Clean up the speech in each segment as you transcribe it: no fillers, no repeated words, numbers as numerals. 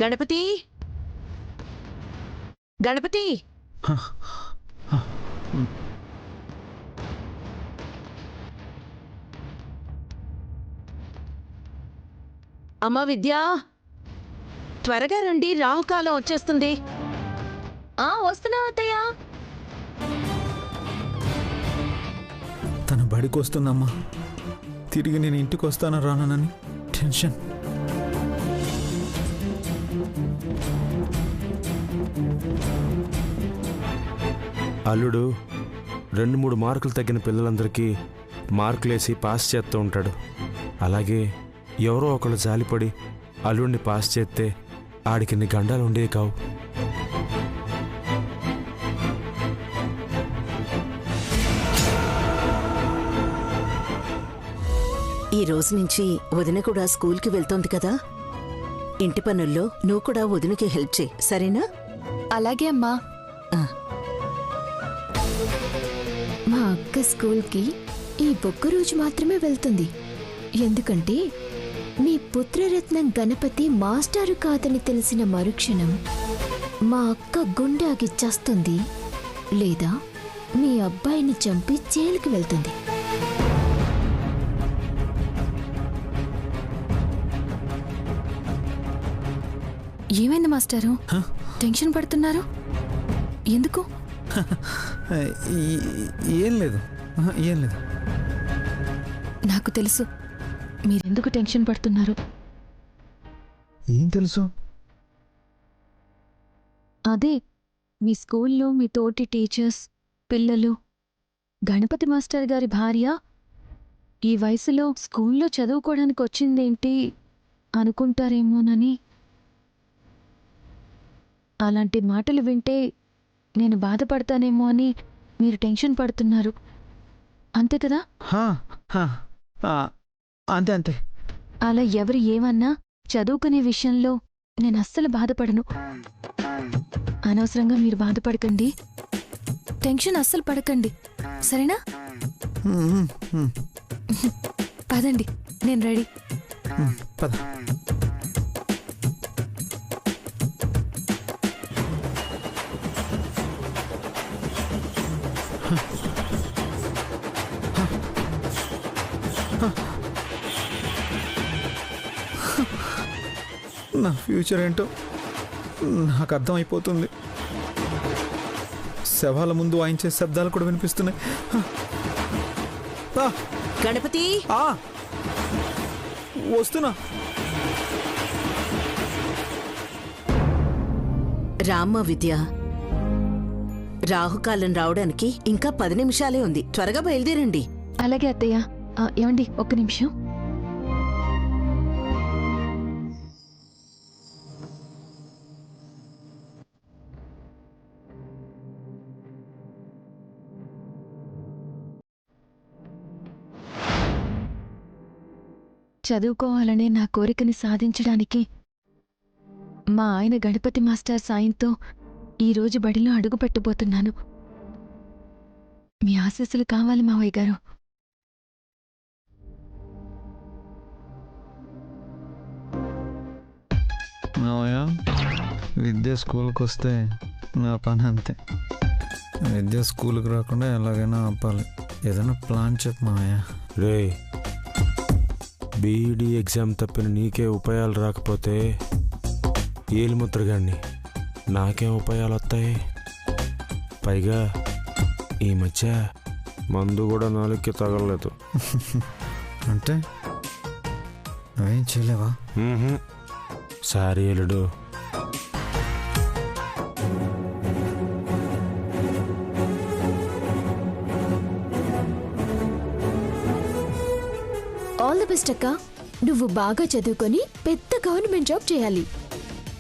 గణపతి గణపతి అమ్మా విద్య, త్వరగా రండి, రాహుకాలం వచ్చేస్తుంది. వస్తున్నా అత్తయ్య. తను బడికి వస్తుందమ్మా. తిరిగి నేను ఇంటికి వస్తానా రానని టెన్షన్. అల్లుడు 2-3 మార్కులు తగ్గిన పిల్లలందరికీ మార్కులేసి పాస్ చేస్తూ ఉంటాడు. అలాగే ఎవరో ఒకళ్ళు జాలిపడి అల్లుడిని పాస్ చేస్తే ఆడికిన్ని గండాలు ఉండేవి కావు. ఈ రోజు నుంచి వదిన కూడా స్కూల్కి వెళ్తోంది కదా, ఇంటి పనుల్లో నువ్వు కూడా వదినకి హెల్ప్ చేయి, సరేనా? అలాగే అమ్మా. మా అక్క స్కూల్కి ఈ ఒక్కరోజు మాత్రమే వెళ్తుంది. ఎందుకంటే మీ పుత్రరత్నం గణపతి మాస్టారు కాదని తెలిసిన మరుక్షణం మా అక్క గుండె ఆగిచ్చేస్తుంది, లేదా మీ అబ్బాయిని చంపి జైలుకి వెళ్తుంది. ఏమైంది మాస్టారు, టెన్షన్ పడుతున్నారు? ఎందుకు? ఏం లేదు, ఏం లేదు. నాకు తెలుసు మీరెందుకు టెన్షన్ పడుతున్నారు. ఏం తెలుసు? అదే మీ స్కూల్లో మీ తోటి టీచర్స్, పిల్లలు, గణపతి మాస్టర్ గారి భార్య ఈ వయసులో స్కూల్లో చదువుకోవడానికి వచ్చిందేంటి అనుకుంటారేమోనని. అలాంటి మాటలు వింటే నేను బాధపడతానేమో అని మీరు టెన్షన్ పడుతున్నారు, అంతే కదా? అంతే అంతే. అలా ఎవరు ఏమన్నా చదువుకునే విషయంలో నేను అస్సలు బాధపడను. అనవసరంగా మీరు బాధపడకండి, టెన్షన్ అస్సలు పడకండి, సరేనా? పదండి, నేను రెడీ. పద. నా ఫ్యూచర్ ఏంటో నాకు అర్థమైపోతుంది. శవాల ముందు వాయించే శబ్దాలు కూడా వినిపిస్తున్నాయి. గణపతి వస్తున్నా. రామ్మ విద్య, రాహుకాలం రావడానికి ఇంకా 10 నిమిషాలే ఉంది, త్వరగా బయలుదేరండి. అలాగే అత్తయ్య. ఏమండి, ఒక్క నిమిషం. చదువుకోవాలనే నా కోరికని సాధించడానికి మా ఆయన గణపతి మాస్టర్ సాయంతో ఈరోజు బడిలో అడుగు పెట్టబోతున్నాను. మీ ఆశీస్సులు కావాలి మావయ్య గారు. మావయ్య, విద్య స్కూల్కి వస్తే నా పని అంతే. విద్య స్కూల్కి రాకుండా ఎలాగైనా ఆపాలి. ఏదైనా ప్లాన్ చెప్పు మావయ్య. రే, బీఈడీ ఎగ్జామ్ తప్పిన నీకే ఉపాయాలు రాకపోతే ఏలుముద్రగాన్ని నాకేం ఉపాయాలు వస్తాయి? పైగా ఈ మధ్య మందు కూడా నాలుగుకి తగలలేదు. అంటే నువ్వేం చేయలేవా? సారీ ఎలుడు. ఆల్ ది బెస్ట్ అక్క. నువ్వు బాగా చదువుకొని పెద్ద గవర్నమెంట్ జాబ్ చేయాలి.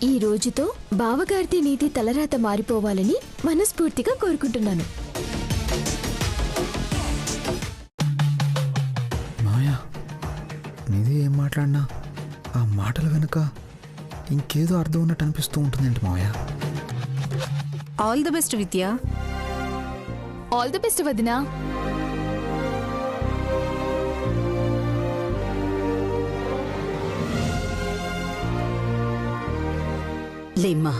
ఈ రోజుతో బావగారిది నీతి తలరాత మారిపోవాలని మనస్ఫూర్తిగా కోరుకుంటున్నాను. మాయా, నీది ఏం మాట్లాడినా ఆ మాటల వెనుక ఇంకేదో అర్థం ఉన్నట్టు అనిపిస్తూ ఉంటుందేంటి Maya? All the best Vidya. All the best వదినా. హేమ్మా,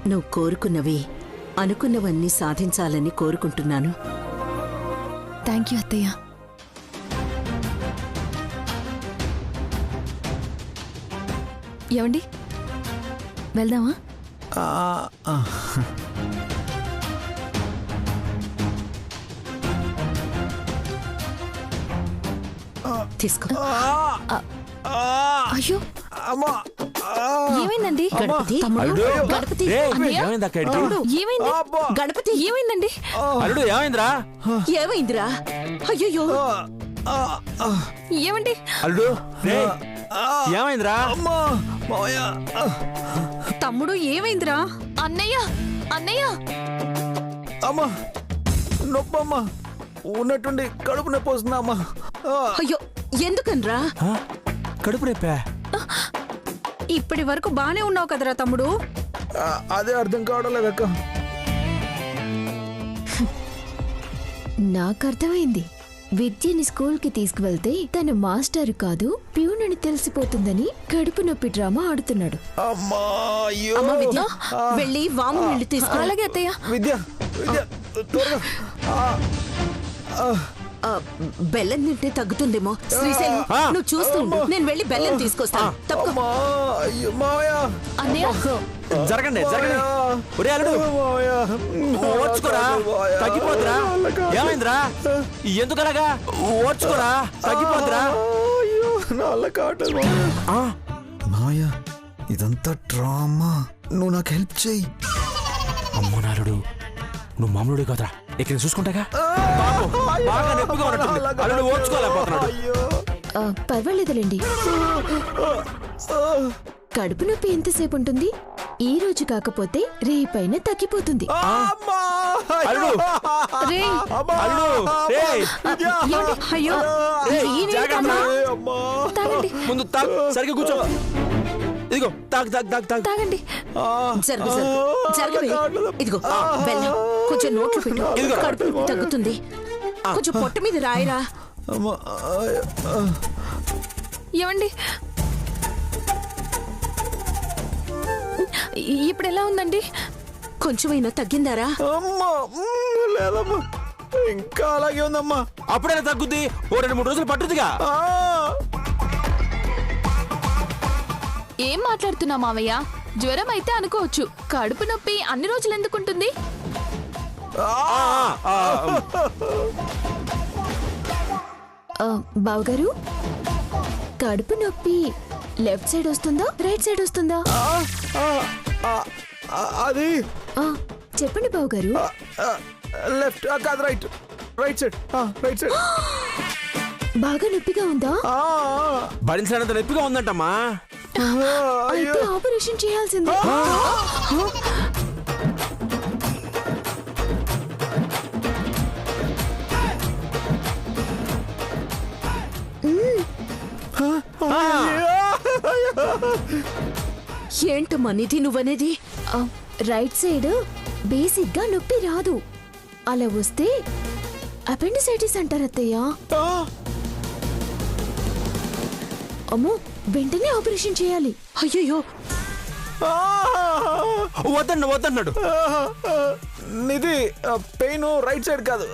నువ్వు కోరుకున్నవి అనుకున్నవన్నీ సాధించాలని కోరుకుంటున్నాను. థ్యాంక్ యూ అత్తయ్య. ఏమండి, వెళ్దామా? తీసుకో. అయ్యో, ఏమైందండి? గణపతి, అల్లుడు, గణపతి, రేయ్, అన్నయ్య, ఏమైంది అక్క ఏంటి? తమ్ముడు, ఏమైంది? గణపతి, ఏమైందండి? అల్లుడు ఏమైందిరా? ఏమైందిరా? అయ్యయ్యో, ఏమండి? అల్లుడు రేయ్, ఏమైందిరా? తమ్ముడు ఏమైందిరా? అన్నయ్య, అన్నయ్య, అమ్మా నొప్పమ్మా, ఉన్నట్టుండి కడుపు నొప్పి వస్తుందా అమ్మా? అయ్యో, ఎందుకనరా? ఆ? కడుపు రేపా? ఇప్పటి వరకు బానే ఉన్నావు కదరా తమ్ముడు. అదే అర్థం కావడం లేదక్క. నాకు అర్థమైంది. విద్యని స్కూల్కి తీసుకువెళ్తే తను మాస్టర్ కాదు ప్యూన్ అని తెలిసిపోతుందని కడుపు నొప్పి డ్రామా ఆడుతున్నాడు. అమ్మా, అయ్యో. అమ్మా విద్య, వెళ్ళి వాము నీళ్ళు తీసుకో. అలాగే అత్తయ్య. విద్య, విద్య, త్వరగా. బెల్లం తింటే తగ్గుతుందేమో. శ్రీశైలం, నువ్వు చూస్తూ ఉండు, నేను వెళ్ళి బెల్లం తీసుకొస్తాను. తప్పుకో. అమ్మా, అయ్యో, మావయ్య. అన్నయ్య, జరగండి జరగండి. ఒరే అల్లుడు, మావయ్య. ఓర్చుకోరా, తగ్గిపోతురా. ఏమైందిరా? ఎందుకలాగా? ఓర్చుకోరా, తగ్గిపోతురా. అయ్యో, నా వల్ల కావట్లేదు మావయ్య. మావయ్య, ఇదంతా డ్రామా. నువ్వు నాకు హెల్ప్ చేయి. అమ్మో నాలుడు, నువ్వు మామూలుడు కదరా, ఇక్కడ చూసుకుంటాగా. బాగా నొప్పిగా ఉన్నట్టుంది. అల్లుడు ఓర్చుకోలేకపోతున్నాడు. పర్వాలేదులేండి. కడుపు నొప్పి ఎంతసేపు ఉంటుంది? ఈ రోజు కాకపోతే రేపైనా తగ్గిపోతుంది. అల్లుడు, రేయ్, అల్లుడు, రేయ్, అయ్యో, రేయ్, జాగ్రత్త. తాగండి, ముందు తాగు, సరిగ్గా కూర్చో. ఇదిగో తాగు తాగు తాగు తాగు. తాగండి. జరుగు జరగవే. ఇదిగో బెల్లం కొంచెం నోట్లు పెట్టు. ఇదిగో. కడుపు నొప్పి తగ్గుతుంది. కొంచెం పొట్ట మీద రాయరా. ఏమండి, ఇప్పుడు ఎలా ఉందండి? కొంచెమైనా తగ్గిందారా? అమ్మా, లేదమ్మా, ఇంకా అలాగే ఉందమ్మా. అప్పుడైనా తగ్గుద్ది. ఓ 2-3 రోజులు పట్టుదిగా. ఏం మాట్లాడుతున్నా మావయ్య? జ్వరం అయితే అనుకోవచ్చు, కడుపు నొప్పి అన్ని రోజులు ఎందుకుంటుంది? బావగారు, కడుపు నొప్పి లెఫ్ట్ సైడ్ వస్తుందా రైట్ సైడ్ వస్తుందా? అది చెప్పండి బావగారు. లెఫ్ట్ కాదు, right. Right side, right side. బాగా నొప్పిగా ఉందా? భరించలేనంత నొప్పిగా ఉందంటమ్మా. అయితే ఆపరేషన్ చేయాల్సిందే. ఏంటమ్మా నిధి నువ్వనేది? రైట్ సైడ్ బేసిక్ గా నొప్పి రాదు. అలా వస్తే అపెండిసైటిస్ అంటారు అత్తయ్య. అమ్మో, వెంటనే ఆపరేషన్ చేయాలి. అయ్యయ్యో, వద్దన్నాడు. నిధి, పెయిన్ రైట్ సైడ్ కాదు,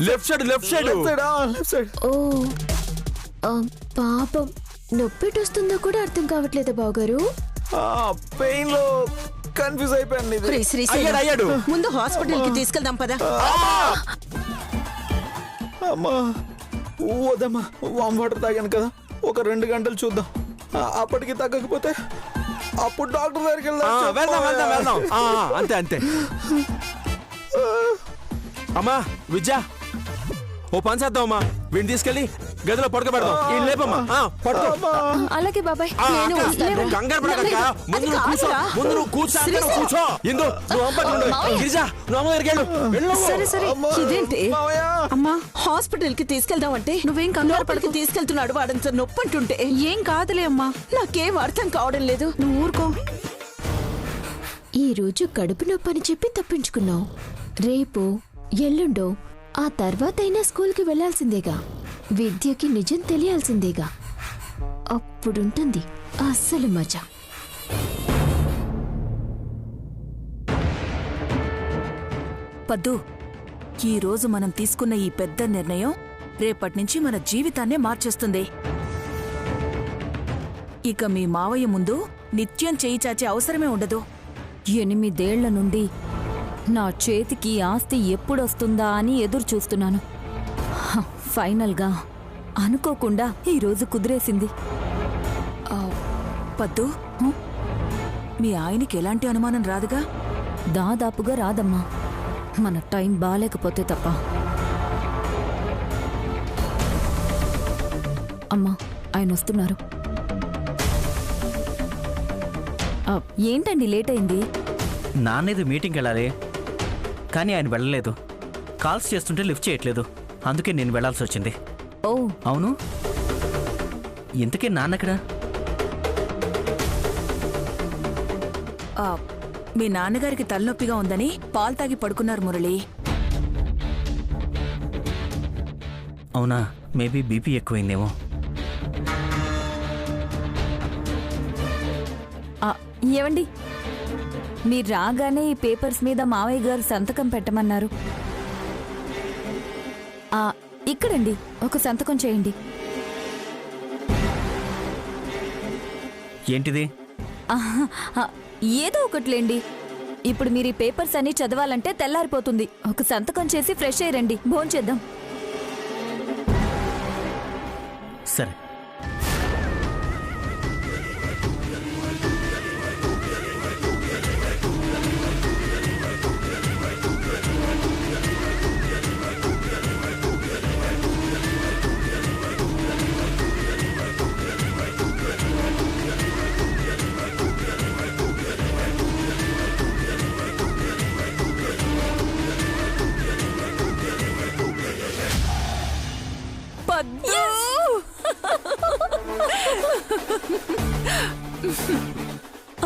లెఫ్ట్ సైడ్. Left side. ఓ, పాపం, నొప్పిటి వస్తుందో కూడా అర్థం కావట్లేదా బావగారు? పెయిన్ లో కన్ఫ్యూజ్ అయిపోయాను నిధి. రే శ్రీశైలం, అయ్యాడు. ముందు హాస్పిటల్ కి తీసుకెళ్దాం పదా. అమ్మా, వద్దమ్మా, వామ్ వాటర్ తాగాను కదా, ఒక 2 గంటలు చూద్దాం. అప్పటికి తగ్గకపోతే అప్పుడు డాక్టర్ దగ్గరికి వెళ్దాం. అంతే. అమ్మా విద్య, ఓ పని చేద్దాం అమ్మా, వీడిని తీసుకెళ్ళి గదిలో పడుకోబెడదాం. ఈ లేపమ్మా, పడుకో. అలాగే బాబాయ్. నేను వస్తాను. కంగారు పడక, ముందు నువ్వు కూర్చో. కూర్చో. ఇందు, నువ్వు అమ్మకి ఉండు. గిరిజా, నువ్వు అమ్మ దగ్గరికి వెళ్ళు. సరే, ఇదేంటి? అమ్మా, హాస్పిటల్ కి తీసుకెళ్దాం అంటే నువ్వేం కంగారు పడక తీసుకెళ్తున్నాడు. వాడంత నొప్పి అంటుంటే. ఏం కాదులే అమ్మా. నాకేం అర్థం కావడం లేదు. నువ్వు ఊరుకో. ఈ రోజు కడుపు నొప్పి అని చెప్పి తప్పించుకున్నావు. రేపు ఎల్లుండో ఆ తర్వాతైనా స్కూల్కి వెళ్లాల్సిందేగా. విద్యకి నిజం తెలియాల్సిందేగా. అప్పుడుంటుంది అస్సలు మజా. పద్దు, ఈరోజు మనం తీసుకున్న ఈ పెద్ద నిర్ణయం రేపట్నుంచి మన జీవితాన్నే మార్చేస్తుంది. ఇక మీ మావయ్య ముందు నిత్యం చేయి చాచే అవసరమే ఉండదు. 8 నుండి నా చేతికి ఆస్తి ఎప్పుడొస్తుందా అని ఎదురు చూస్తున్నాను. ఫైనల్గా అనుకోకుండా ఈరోజు కుదిరేసింది. పద్దు, మీ ఆయనకి ఎలాంటి అనుమానం రాదుగా? దాదాపుగా రాదమ్మా, మన టైం బాలేకపోతే తప్ప. అమ్మా, ఆయన వస్తున్నారు. ఏంటండి లేట్ అయింది? నాన్నేది మీటింగ్కి వెళ్ళాలి, కానీ ఆయన వెళ్ళలేదు. కాల్స్ చేస్తుంటే లిఫ్ట్ చేయట్లేదు, అందుకే నేను వెళ్లాల్సి వచ్చింది. ఓ అవును, ఇంతకీ నాన్నెక్కడా? మీ నాన్నగారికి తలనొప్పిగా ఉందని పాలు తాగి పడుకున్నారు మురళి. అవునా, మేబీ బీపీ ఎక్కువైందేమో. ఏవండి, మీరు రాగానే ఈ పేపర్స్ మీద మావయ్య గారు సంతకం పెట్టమన్నారు. ఇక్కడండి, ఒక సంతకం చేయండి. ఏంటిది? ఏదో ఒకట్లేండి. ఇప్పుడు మీరు ఈ పేపర్స్ అన్ని చదవాలంటే తెల్లారిపోతుంది. ఒక సంతకం చేసి ఫ్రెష్ అయ్యి రండి, భోంచేద్దాం. సరే.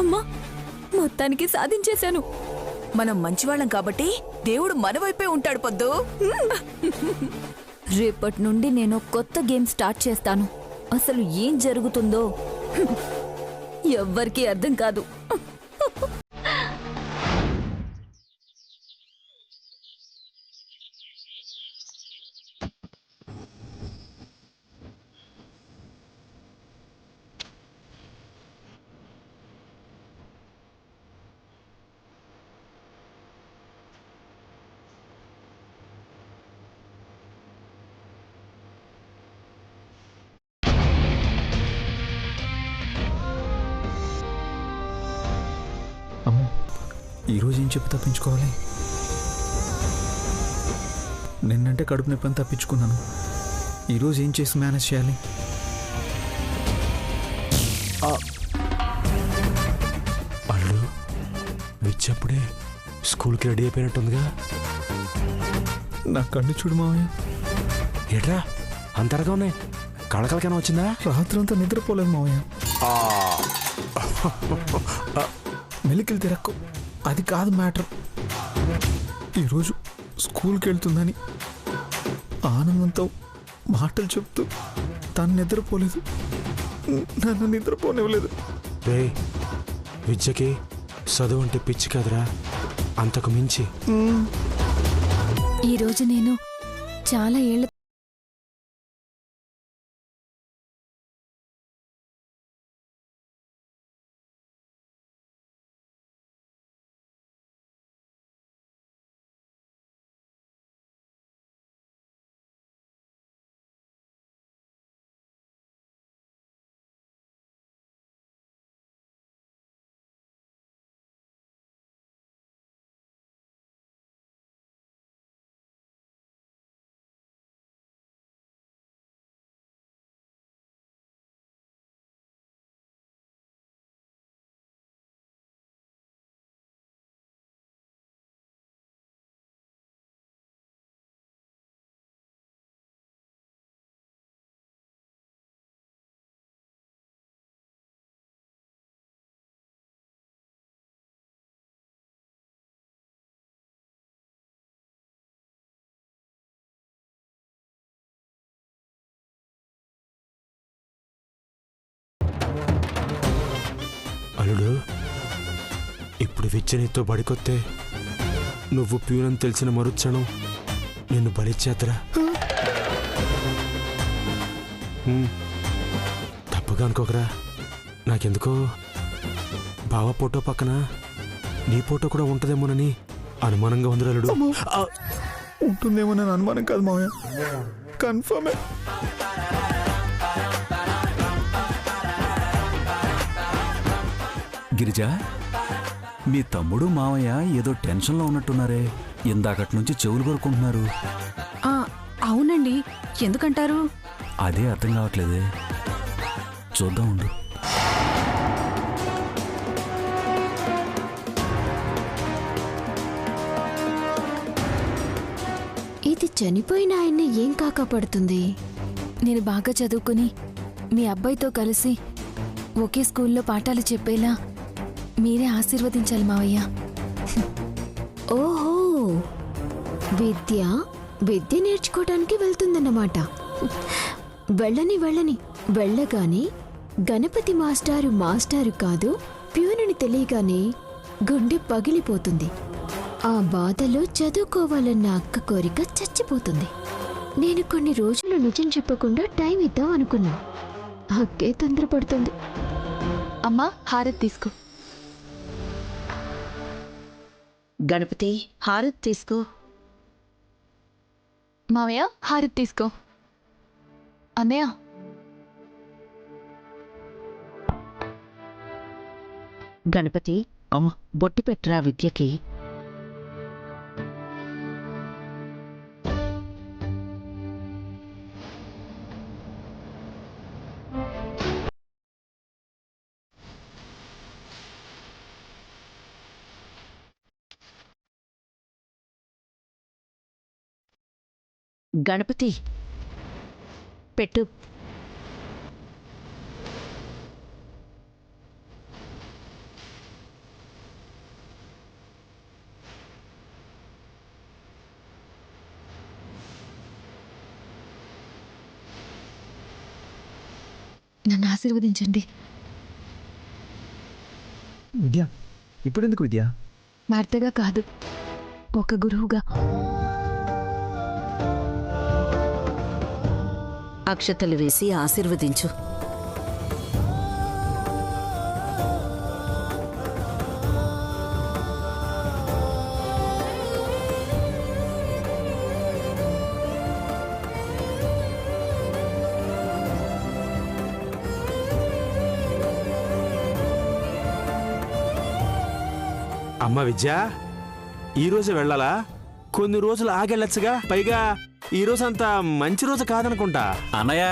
అమ్మా, మొత్తానికి సాధించేశాను. మనం మంచివాళ్ళం కాబట్టి దేవుడు మన వైపే ఉంటాడు పద్దు. రేపటి నుండి నేను కొత్త గేమ్ స్టార్ట్ చేస్తాను. అసలు ఏం జరుగుతుందో ఎవ్వరికీ అర్థం కాదు. అమ్మో, ఈరోజు ఏం చెప్పి తప్పించుకోవాలి? నిన్నంటే కడుపు నొప్పి అని తప్పించుకున్నాను. ఈరోజు ఏం చేసి మేనేజ్ చేయాలి? అల్లు, విచ్చప్పుడే స్కూల్కి రెడీ అయిపోయినట్టుందిగా. నా కళ్ళు చూడు మావయ్య. ఏట్రా అంతరగా ఉన్నాయి? కళకళకైనా వచ్చిందా? రాత్రంతా నిద్రపోలేదు మావయ్య. మెలికలు తిరక్కు, అది కాదు మ్యాటర్. ఈరోజు స్కూల్కి వెళ్తుందని ఆనందంతో మాటలు చెప్తూ తను నిద్రపోలేదు, నన్ను నిద్రపోనివ్వలేదు. రే, విద్యకి చదువు అంటే పిచ్చి కదరా, అంతకు మించి. ఈరోజు నేను చాలా ఏళ్ల అల్లుడు, ఇప్పుడు విద్య నీతో బడికొత్తే నువ్వు ప్యూనని తెలిసిన మరుక్షణం నిన్ను బలిచ్చేద్దరా? తప్పుగా అనుకోకరా. నాకెందుకో బావ ఫోటో పక్కన నీ ఫోటో కూడా ఉంటుందేమోనని అనుమానంగా ఉంది అల్లుడు. ఉంటుందేమో నేను అనుమానం కాదు మావయ్య, కన్ఫర్మే. గిరిజా, మీ తమ్ముడు మావయ్య ఏదో టెన్షన్లో ఉన్నట్టున్నారే. ఇందాకటి నుంచి చెవులు కొరుకుంటున్నారు. అవునండి, ఎందుకంటారు? అదే అర్థం కావట్లేదే. చూద్దాం ఉండు. ఇది చనిపోయిన ఆయన్ని ఏం కాకపడుతుంది? నేను బాగా చదువుకుని మీ అబ్బాయితో కలిసి ఒకే స్కూల్లో పాఠాలు చెప్పేలా మీరే ఆశీర్వదించాలి మావయ్య. ఓహో, విద్య నేర్చుకోవడానికి వెళ్తుందన్నమాట. వెళ్ళని వెళ్ళగానే గణపతి మాస్టారు కాదు ప్యూనని తెలియగానే గుండె పగిలిపోతుంది. ఆ బాధలో చదువుకోవాలన్న అక్క కోరిక చచ్చిపోతుంది. నేను కొన్ని రోజులు నిజం చెప్పకుండా టైం ఇద్దాం అనుకున్నా. అక్కే తొందరపడుతుంది. అమ్మా, హారతి తీసుకో. గణపతి, హారతి తీసుకో. మావయ్య, హారతి తీసుకో. అన్నయ్య, గణపతి, అమ్మా, బొట్టు పెట్టరా విద్యకి. గణపతి పెట్టు. నన్ను ఆశీర్వదించండి. విద్య, ఇప్పుడెందుకు విద్య? భర్తగా కాదు, ఒక గురువుగా. అక్షతలు వేసి ఆశీర్వదించు. అమ్మ విద్య, ఈరోజు వెళ్ళాలా? కొన్ని రోజులు ఆగెళ్ళొచ్చుగా. పైగా ఈరోజు అంత మంచి రోజు కాదనుకుంటా. అన్నయ్య,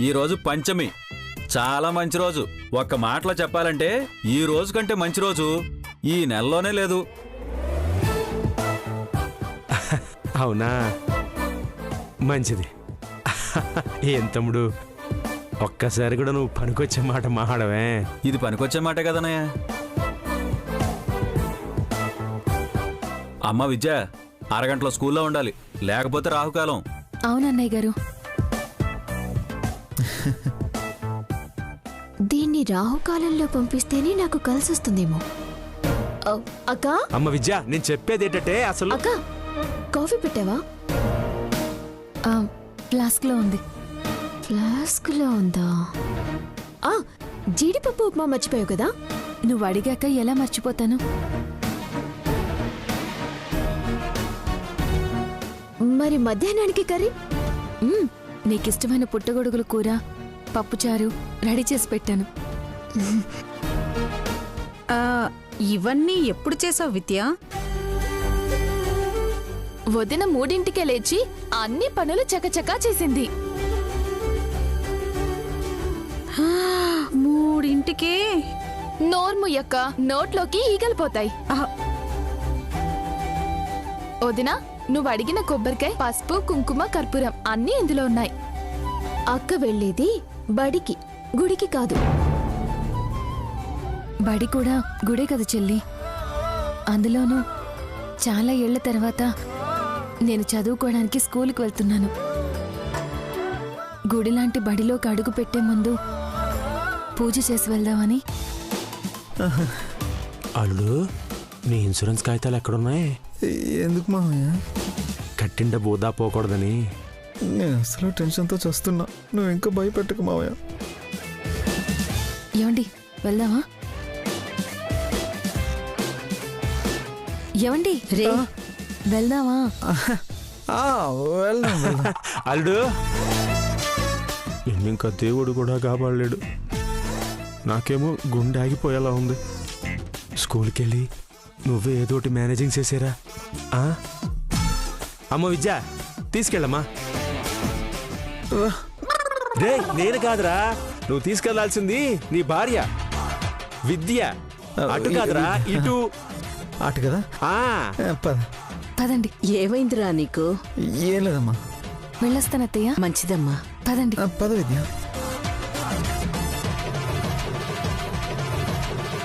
ఈరోజు పంచమి, చాలా మంచి రోజు. ఒక్క మాటలో చెప్పాలంటే ఈ రోజు కంటే మంచి రోజు ఈ నెలలోనే లేదు. అవునా? మంచిది. ఏం తమ్ముడు, ఒక్కసారి కూడా నువ్వు పనికొచ్చే మాట మాట్లాడవే. ఇది పనికొచ్చే మాట కదన్నయ్య. అమ్మ విద్య, అరగంటలో స్కూల్లో ఉండాలి, లేకపోతే రాహుకాలం. అవునన్నయ్య గారు. దీన్ని రాహుకాలంలో పంపిస్తేనే నాకు కలిసొస్తుందేమో. అక్క, అమ్మ విద్య, నేను చెప్పేది ఏంటంటే అసలు. అక్క, కాఫీ పెట్టావా? ఫ్లాస్క్లో ఉంది. ఫ్లాస్క్లో ఉందా? జీడిపప్పు ఉప్మా మర్చిపోయావు కదా. నువ్వు అడిగాక ఎలా మర్చిపోతాను? మరి మధ్యాహ్నానికి కర్రీ? నీకిష్టమైన పుట్టగొడుగుల కూర, పప్పుచారు రెడీ చేసి పెట్టాను. ఇవన్నీ ఎప్పుడు చేసావు విద్య? వదిన 3ంటికే లేచి అన్ని పనులు చకచకా చేసింది. 3ంటికే? నోర్ముయ్యక్క, నోట్లోకి ఈగలు పోతాయి. వదినా, నువ్వు అడిగిన కొబ్బరికాయ, పసుపు, కుంకుమ, కర్పూరం అన్నీ ఇందులో ఉన్నాయి. అక్క వెళ్ళేది బడికి, గుడికి కాదు. బడి కూడా గుడే కదా చెల్లి. అందులోనూ చాలా ఏళ్ల తర్వాత నేను చదువుకోవడానికి స్కూల్కి వెళ్తున్నాను. గుడిలాంటి బడిలోకి అడుగు పెట్టే ముందు పూజ చేసి వెళ్దామని. అల్లుడు నీ ఇన్సూరెన్స్ కాగితాలు ఎక్కడున్నాయి? ఎందుకు మామయ్య? కట్టిన డబ్బు వృధా పోకూడదని. నేను అసలు టెన్షన్తో చేస్తున్నా, నువ్వు ఇంకా భయపెట్టకు మామయ్య. ఏమండి వెళ్దామా? ఏమండి రే వెళ్దామా? వెళ్దాం వెళ్దాం. అల్లుడు ఇంకా దేవుడు కూడా కాపాడలేడు. నాకేమో గుండె ఆగిపోయేలా ఉంది. స్కూల్కి వెళ్ళి నువ్వే ఏదోటి మేనేజింగ్ చేసేరా. అమ్మ విద్య తీసుకెళ్ళమ్మా. రే నేను కాదురా, నువ్వు తీసుకెళ్లాల్సింది నీ భార్య విద్య. అటు కాదురా ఇటు. అటు కదా. పద. పదండి. ఏమైందిరా నీకు? ఏం లేదమ్మా. వెళ్ళొస్తానత్తయ్య. మంచిదమ్మా. పదండి. పద విద్య.